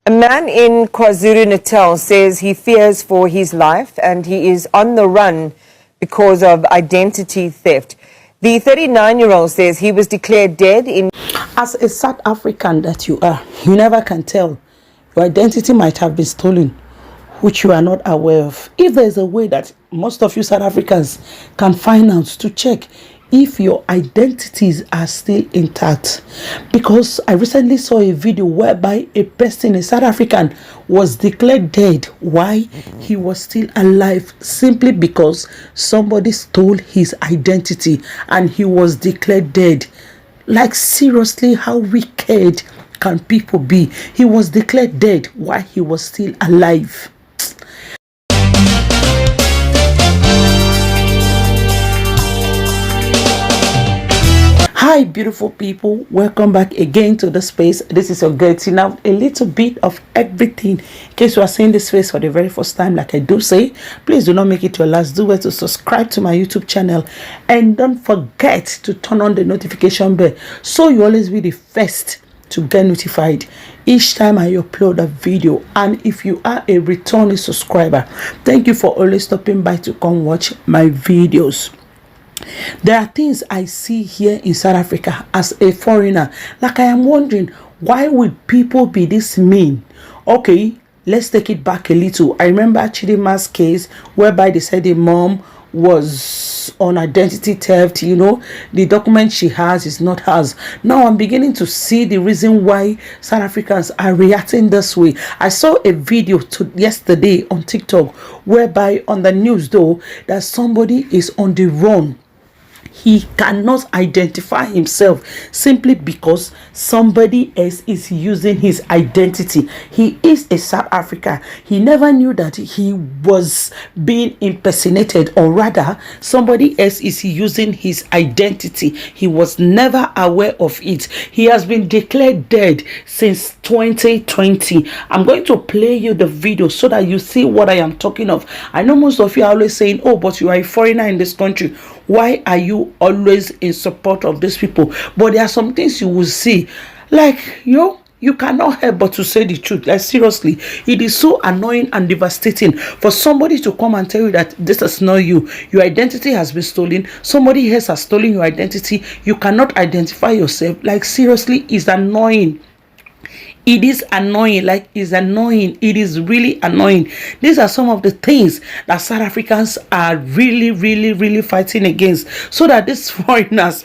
A man in KwaZulu-Natal says he fears for his life and he is on the run because of identity theft. The 39-year-old says he was declared dead in... As a South African that you are, you never can tell. Your identity might have been stolen, which you are not aware of. If there is a way that most of you South Africans can find out to check if your identities are still intact, because I recently saw a video whereby a person, a South African, was declared dead. Why? He was still alive simply because somebody stole his identity and he was declared dead. Like, seriously, how wicked can people be? He was declared dead while he was still alive. Hi beautiful people, welcome back again to the space. This is your girl Tina. A little bit of everything. In case you are seeing this face for the very first time, like I do say, please do not make it your last. Do well to subscribe to my YouTube channel and don't forget to turn on the notification bell so you always be the first to get notified each time I upload a video. And if you are a returning subscriber, thank you for always stopping by to come watch my videos. There are things I see here in South Africa as a foreigner. Like, I am wondering, why would people be this mean? Okay, let's take it back a little. I remember Chidima's case whereby they said the mom was on identity theft. You know, the document she has is not hers. Now I'm beginning to see the reason why South Africans are reacting this way. I saw a video yesterday on TikTok whereby on the news though that somebody is on the run. He cannot identify himself simply because somebody else is using his identity. He is a South African. He never knew that he was being impersonated, or rather somebody else is using his identity. He was never aware of it. He has been declared dead since 2020. I'm going to play you the video so that you see what I am talking of. I know most of you are always saying, oh, but you are a foreigner in this country. Why are you always in support of these people? But there are some things you will see, like, you cannot help but to say the truth. Like, seriously, it is so annoying and devastating for somebody to come and tell you that this is not you. Your identity has been stolen. Somebody else has stolen your identity. You cannot identify yourself. Like, seriously, it's annoying. It is annoying. Like, it's annoying. It is really annoying. These are some of the things that South Africans are really fighting against, so that these foreigners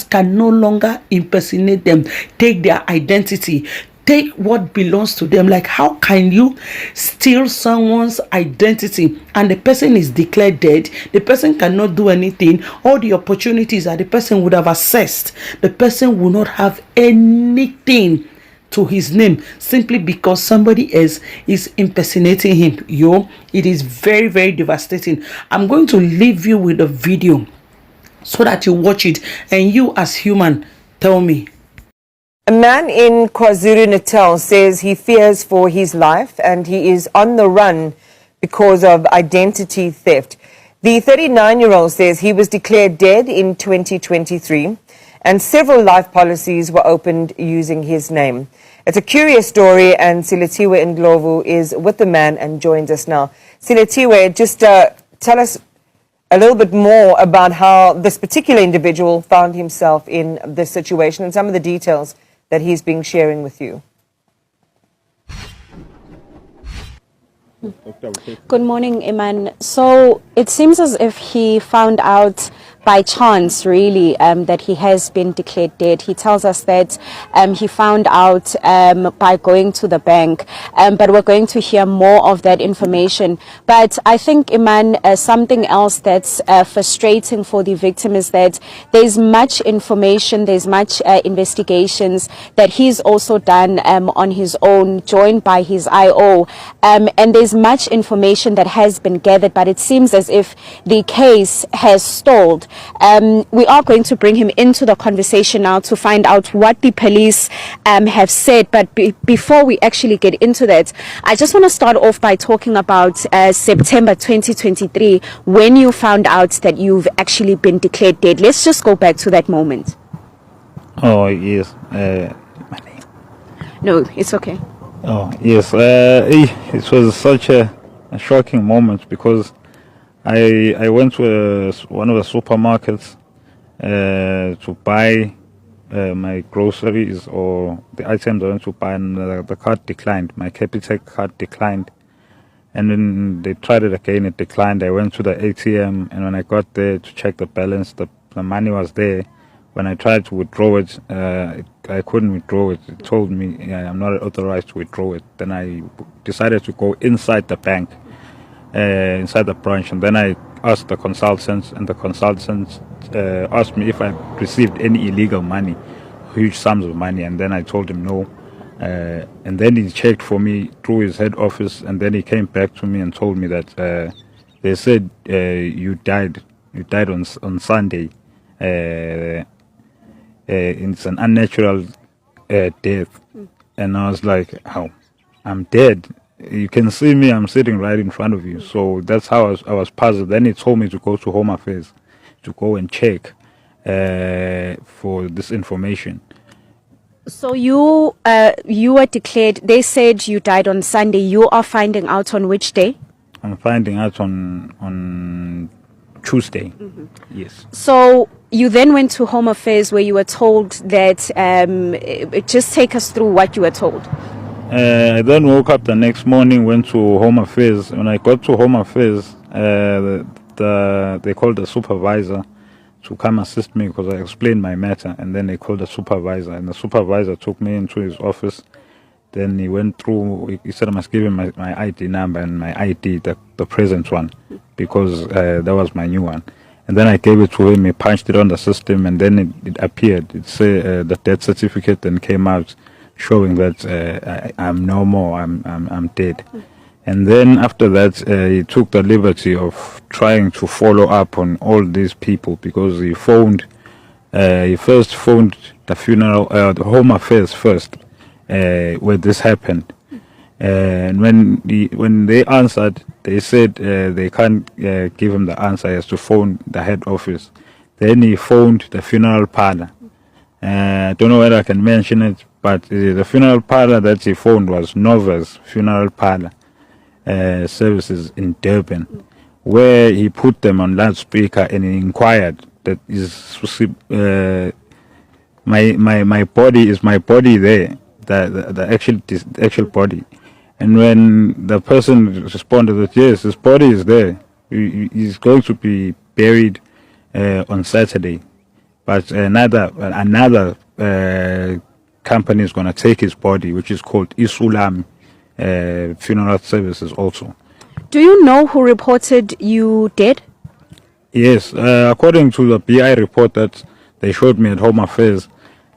can no longer impersonate them, take their identity, take what belongs to them. Like, how can you steal someone's identity and the person is declared dead? The person cannot do anything. All the opportunities that the person would have accessed, the person will not have anything to his name simply because somebody else is impersonating him. It is very devastating. I'm going to leave you with a video so that you watch it and you as human tell me. A man in KwaZulu-Natal says he fears for his life and he is on the run because of identity theft. The 39-year-old says he was declared dead in 2023 and several life policies were opened using his name. It's a curious story, and Siletiwe Ndlovu is with the man and joins us now. Siletiwe, just tell us a little bit more about how this particular individual found himself in this situation and some of the details that he's been sharing with you. Good morning, Iman. So it seems as if he found out by chance, really, that he has been declared dead. He tells us that he found out by going to the bank, but we're going to hear more of that information. But I think, Iman, something else that's frustrating for the victim is that there's much information, there's much investigations that he's also done on his own, joined by his IO, and there's much information that has been gathered, but it seems as if the case has stalled. We are going to bring him into the conversation now to find out what the police have said. But before we actually get into that, I just want to start off by talking about September 2023, when you found out that you've actually been declared dead. Let's just go back to that moment. Oh, yes. No, it's okay. Oh, yes. It was such a shocking moment because I went to one of the supermarkets to buy my groceries or the items I went to buy, and the card declined. My Capitec card declined. And then they tried it again, it declined. I went to the ATM, and when I got there to check the balance, the money was there. When I tried to withdraw it, I couldn't withdraw it. It told me I'm not authorized to withdraw it. Then I decided to go inside the bank, inside the branch, and then I asked the consultants, and the consultants asked me if I received any illegal money, huge sums of money, and then I told him no. And then he checked for me through his head office, and then he came back to me and told me that they said you died on Sunday. It's an unnatural death. And I was like, how? I'm dead. You can see me, I'm sitting right in front of you. So that's how I was puzzled. Then he told me to go to Home Affairs to go and check for this information. So you were declared, they said you died on Sunday. You are finding out on which day? I'm finding out on Tuesday. Mm-hmm. Yes. So you then went to Home Affairs where you were told that, just take us through what you were told. I then woke up the next morning, went to Home Affairs. When I got to Home Affairs, they called the supervisor to come assist me because I explained my matter, and then they called the supervisor, and the supervisor took me into his office. Then he went through, he said I must give him my ID number and my ID, the present one, because that was my new one. And then I gave it to him, he punched it on the system, and then it appeared. It said the death certificate then came out showing that I'm no more, I'm dead. And then after that, he took the liberty of trying to follow up on all these people because he first phoned the funeral, the Home Affairs first, where this happened. And when they answered, they said they can't give him the answer. He has to phone the head office. Then he phoned the funeral parlor. I don't know whether I can mention it, but the funeral parlor that he phoned was Nova's Funeral Parlor Services in Durban, where he put them on loudspeaker and he inquired that my body is my body there, the actual body. And when the person responded that yes, his body is there, he's going to be buried on Saturday, but another company is going to take his body, which is called Isulam Funeral Services also. Do you know who reported you dead? Yes, according to the BI report that they showed me at Home Affairs,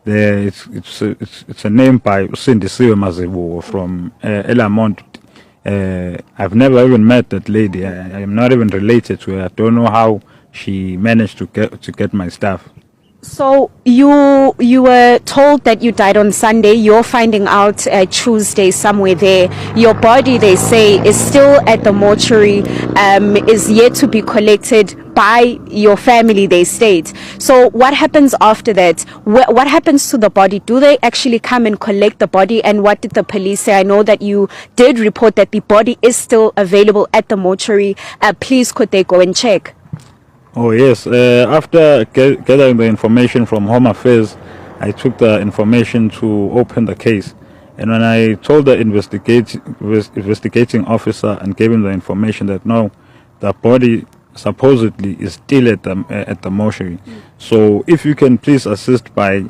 it's a name by Sindisiwe Mazibu from Elamont. I've never even met that lady. I am not even related to her. I don't know how she managed to get my stuff. So you were told that you died on Sunday. You're finding out Tuesday somewhere there. Your body, they say, is still at the mortuary, is yet to be collected by your family, they state. So what happens after that? What happens to the body? Do they actually come and collect the body? And what did the police say? I know that you did report that the body is still available at the mortuary. Please, could they go and check? Oh yes, after gathering the information from Home Affairs, I took the information to open the case. And when I told the investigating officer and gave him the information that no, the body supposedly is still at the mortuary. So if you can please assist by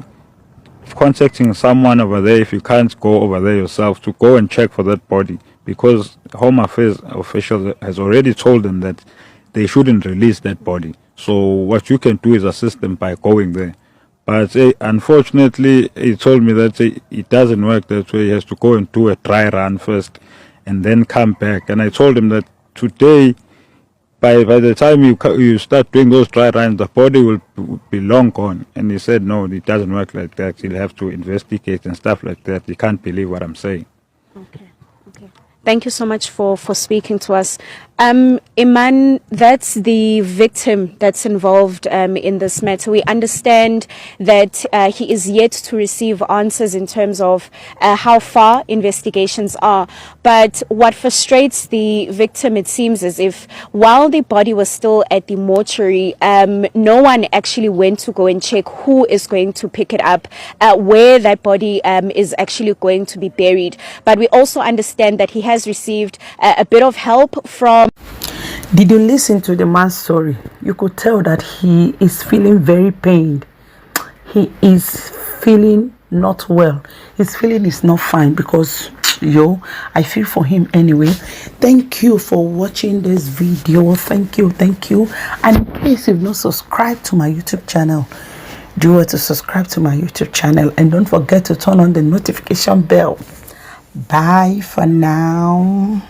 contacting someone over there, if you can't go over there yourself, to go and check for that body, because Home Affairs officials has already told them that they shouldn't release that body. So what you can do is assist them by going there. But unfortunately, he told me that it doesn't work that way. He has to go and do a dry run first and then come back. And I told him that today, by the time you start doing those dry runs, the body will be long gone. And he said, no, it doesn't work like that. He'll have to investigate and stuff like that. He can't believe what I'm saying. Okay. Thank you so much for speaking to us. Iman, that's the victim that's involved in this matter. We understand that he is yet to receive answers in terms of how far investigations are. But what frustrates the victim, it seems as if while the body was still at the mortuary, no one actually went to go and check who is going to pick it up, where that body is actually going to be buried. But we also understand that he has received a bit of help from. Did you listen to the man's story? You could tell that he is feeling very pained. He is feeling not well. His feeling is not fine because, I feel for him anyway. Thank you for watching this video. Thank you. And in case you've not subscribed to my YouTube channel, do it to subscribe to my YouTube channel. And don't forget to turn on the notification bell. Bye for now.